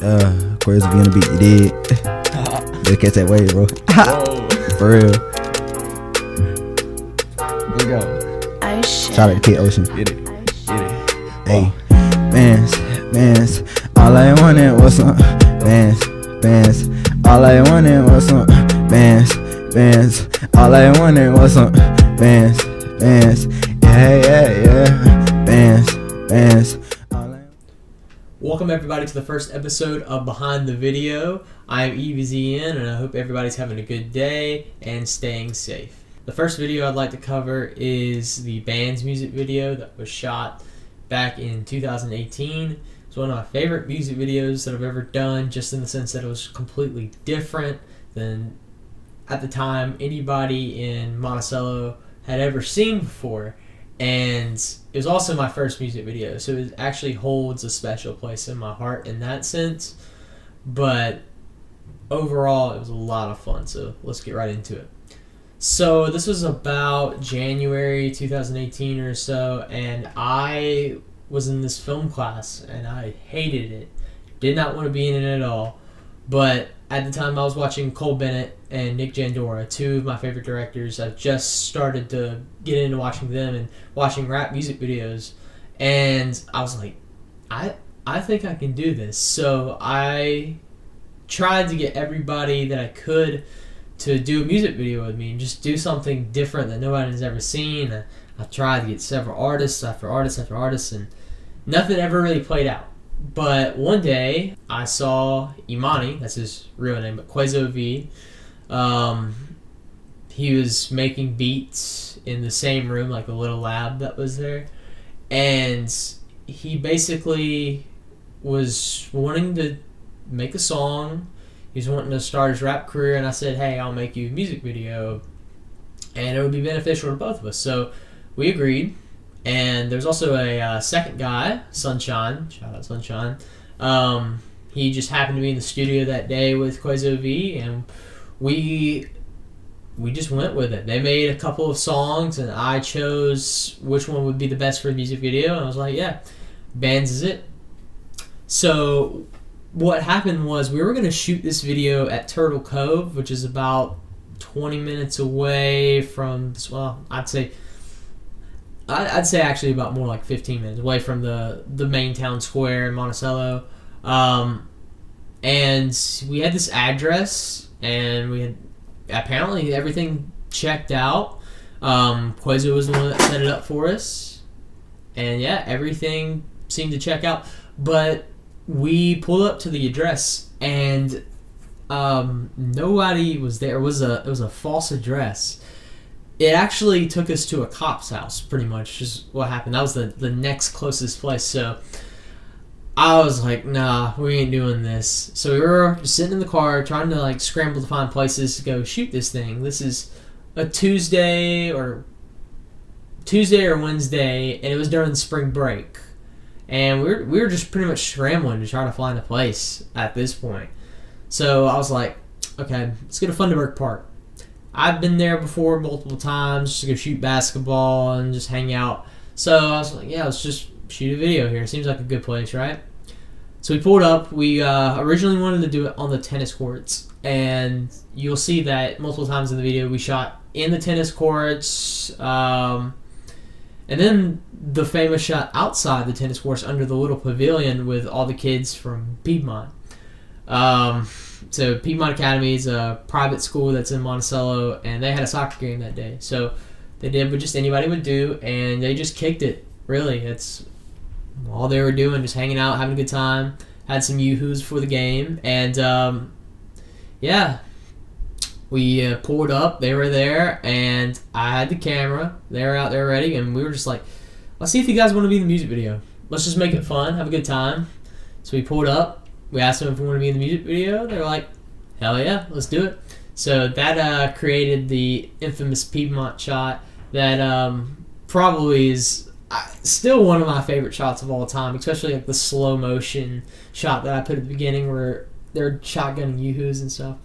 Quez be on the beat, you dig? Just catch that wave, bro. For real. Here we go. Shout out to Kid Ocean. Get it. Hey, bands. All I wanted was some bands. All I wanted was some bands. All I wanted was some bands. Yeah. Bands. Welcome everybody to the first episode of Behind the Video. I'm EVZN and I hope everybody's having a good day and staying safe. The first video I'd like to cover is the band's music video that was shot back in 2018. It's one of my favorite music videos that I've ever done, just in the sense that it was completely different than at the time anybody in Monticello had ever seen before. And it was also my first music video, so it actually holds a special place in my heart in that sense. But overall, it was a lot of fun, so let's get right into it. So this was about January 2018 or so, and I was in this film class, and I hated it. Did not want to be in it at all. But at the time, I was watching Cole Bennett and Nick Jandora, two of my favorite directors. I've just started to get into watching them and watching rap music videos. And I was like, I think I can do this. So I tried to get everybody that I could to do a music video with me and just do something different that nobody has ever seen. I tried to get several artists after artists, and nothing ever really played out. But one day, I saw Imani, that's his real name, but Quezo V. He was making beats in the same room, like the little lab that was there. And he basically was wanting to make a song. He was wanting to start his rap career, and I said, hey, I'll make you a music video. And it would be beneficial to both of us. So we agreed. And there's also a second guy, Sunshine. Shout out Sunshine. He just happened to be in the studio that day with Quezo V, and we just went with it. They made a couple of songs, and I chose which one would be the best for the music video. And I was like, yeah, bands is it. So what happened was we were going to shoot this video at Turtle Cove, which is about 20 minutes away from, well, I'd say actually about more like 15 minutes away from the main town square in Monticello. And we had this address, and we had apparently everything checked out. Quezo was the one that set it up for us. And yeah, everything seemed to check out. But we pulled up to the address, and nobody was there. It was a false address. It actually took us to a cop's house, pretty much, just what happened. That was the next closest place. So I was like, nah, we ain't doing this. So we were just sitting in the car trying to scramble to find places to go shoot this thing. This is a Tuesday or Wednesday, and it was during spring break. And we were just pretty much scrambling to try to find a place at this point. So I was like, okay, let's go to Funderburg Park. I've been there before multiple times just to go shoot basketball and just hang out. So I was like, yeah, let's just shoot a video here. Seems like a good place, right? So we pulled up. We originally wanted to do it on the tennis courts. And you'll see that multiple times in the video we shot in the tennis courts. And then the famous shot outside the tennis courts under the little pavilion with all the kids from Piedmont. So Piedmont Academy is a private school that's in Monticello, and they had a soccer game that day. So they did what just anybody would do, and they just kicked it. Really, it's all they were doing, just hanging out, having a good time. Had some yoo-hoos for the game, and yeah, we pulled up. They were there, and I had the camera. They were out there ready, and we were just like, let's see if you guys want to be in the music video. Let's just make it fun, have a good time. So we pulled up. We asked them if we wanted to be in the music video. They were like, hell yeah, let's do it. So that created the infamous Piedmont shot that probably is still one of my favorite shots of all time, especially the slow motion shot that I put at the beginning where they're shotgunning yoo-hoos and stuff.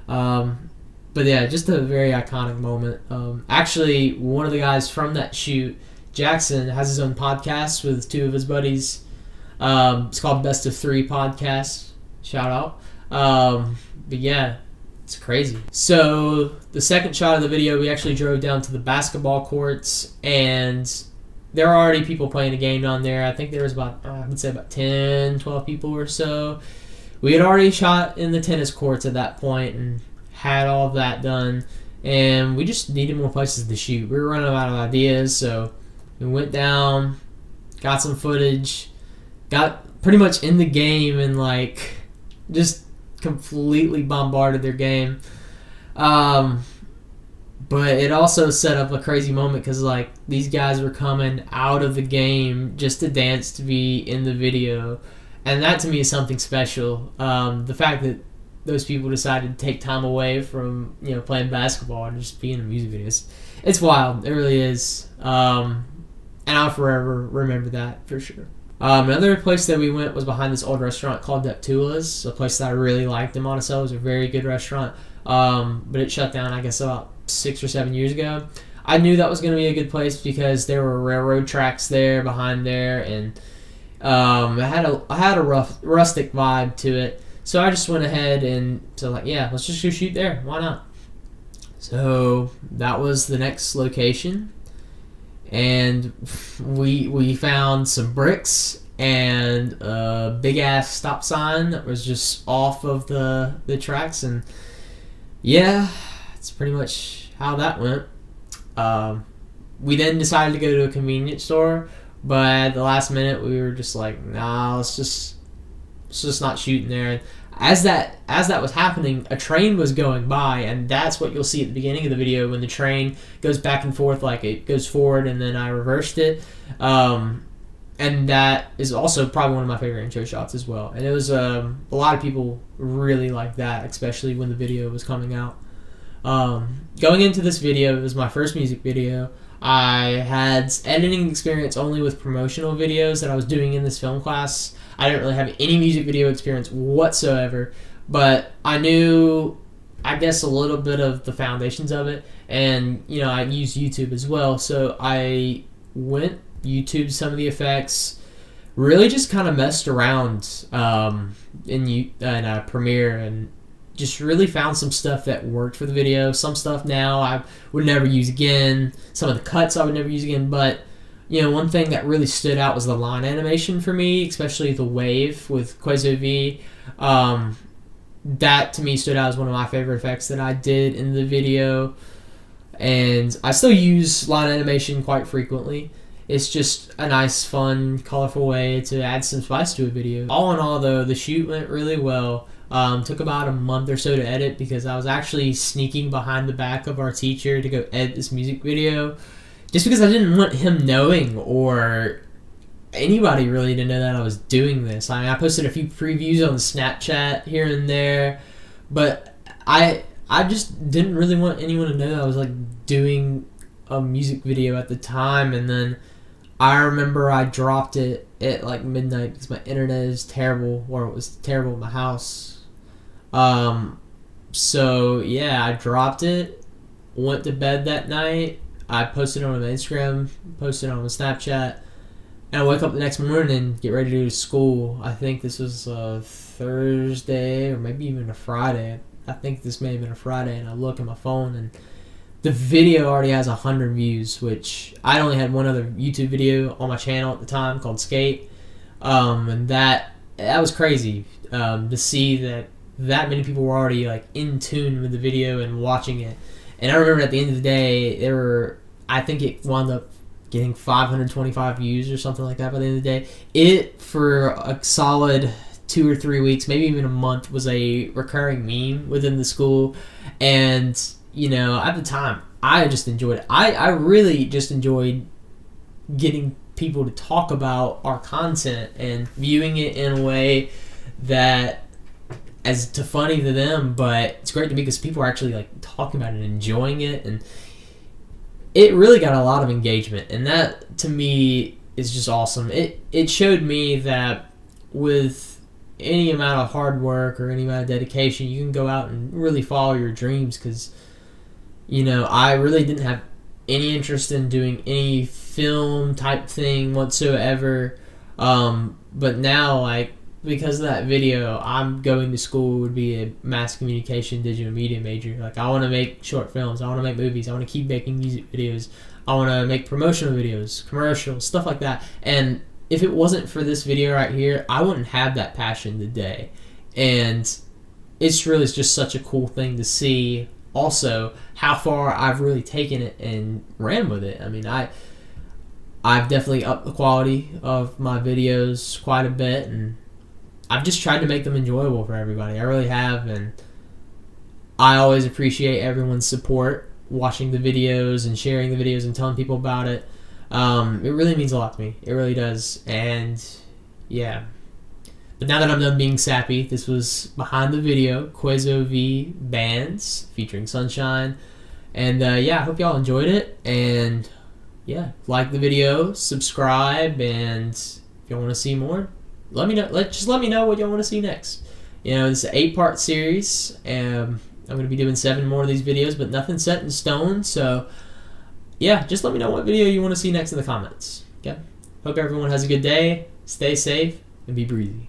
But yeah, just a very iconic moment. Actually, one of the guys from that shoot, Jackson, has his own podcast with two of his buddies. It's called Best of Three Podcast. shout out. But yeah, it's crazy. So the second shot of the video, we actually drove down to the basketball courts, and there are already people playing the game down there. I think there was about, I would say about 10, 12 people or so. We had already shot in the tennis courts at that point and had all of that done, and we just needed more places to shoot. We were running out of ideas, so we went down, got some footage, got pretty much in the game, and like just completely bombarded their game. But it also set up a crazy moment because like these guys were coming out of the game just to dance to be in the video, and that to me is something special. The fact that those people decided to take time away from playing basketball and just being in music videos, it's wild. It really is, and I'll forever remember that for sure. Another place that we went was behind this old restaurant called Deptula's, a place that I really liked in Monticello. It was a very good restaurant, but it shut down, I guess, about 6 or 7 years ago. I knew that was going to be a good place because there were railroad tracks there behind there, and it had a rustic vibe to it. So I just went ahead and so like, yeah, let's just go shoot there. Why not? So that was the next location. And we found some bricks and a big ass stop sign that was just off of the tracks, and yeah, it's pretty much how that went. We then decided to go to a convenience store, but at the last minute we were just like, nah, let's just not shoot in there. As that was happening, a train was going by, and that's what you'll see at the beginning of the video when the train goes back and forth, like it goes forward and then I reversed it. And that is also probably one of my favorite intro shots as well. And it was a lot of people really liked that, especially when the video was coming out. Going into this video, it was my first music video. I had editing experience only with promotional videos that I was doing in this film class. I didn't really have any music video experience whatsoever, but I knew, I guess, a little bit of the foundations of it, and I used YouTube as well, so I went YouTube some of the effects, really just kind of messed around in Premiere, and just really found some stuff that worked for the video. Some stuff now I would never use again. Some of the cuts I would never use again, but one thing that really stood out was the line animation for me, especially the wave with Quasar V. That to me stood out as one of my favorite effects that I did in the video, and I still use line animation quite frequently. It's just a nice, fun, colorful way to add some spice to a video. All in all, though, the shoot went really well. Took about a month or so to edit because I was actually sneaking behind the back of our teacher to go edit this music video, just because I didn't want him knowing or anybody really to know that I was doing this. I mean, I posted a few previews on Snapchat here and there, but I just didn't really want anyone to know that I was like doing a music video at the time. And then I remember I dropped it at like midnight because my internet is terrible, or it was terrible at my house. So yeah, I dropped it, went to bed that night. I posted it on my Instagram, posted it on my Snapchat, and I wake up the next morning and get ready to go to school. I think this was a Thursday or maybe even a Friday. I think this may have been a Friday, and I look at my phone and the video already has 100 views, which I only had one other YouTube video on my channel at the time called Skate, and that was crazy to see that many people were already like in tune with the video and watching it. And I remember at the end of the day, I think it wound up getting 525 views or something like that by the end of the day. It, for a solid 2 or 3 weeks, maybe even a month, was a recurring meme within the school. And, at the time, I just enjoyed it. I really just enjoyed getting people to talk about our content and viewing it in a way that as to funny to them, but it's great to me because people are actually like talking about it and enjoying it, and it really got a lot of engagement, and that to me is just awesome. It showed me that with any amount of hard work or any amount of dedication, you can go out and really follow your dreams, because I really didn't have any interest in doing any film type thing whatsoever, but now, like, because of that video, I'm going to school would be a mass communication digital media major. Like, I want to make short films, I want to make movies, I want to keep making music videos, I want to make promotional videos, commercials, stuff like that. And if it wasn't for this video right here, I wouldn't have that passion today. And it's really just such a cool thing to see also how far I've really taken it and ran with it. I mean, I've definitely upped the quality of my videos quite a bit, and I've just tried to make them enjoyable for everybody. I really have, and I always appreciate everyone's support, watching the videos and sharing the videos and telling people about it. It really means a lot to me. It really does. And yeah. But now that I'm done being sappy, this was Behind the Video, Quazo V Bands, featuring Sunshine. And yeah, I hope y'all enjoyed it. And yeah, like the video, subscribe, and if y'all want to see more, let me know. Just let me know what y'all want to see next. You know, this is an 8-part series. I'm going to be doing 7 more of these videos, but nothing set in stone. So yeah, just let me know what video you want to see next in the comments. Okay? Hope everyone has a good day. Stay safe and be breezy.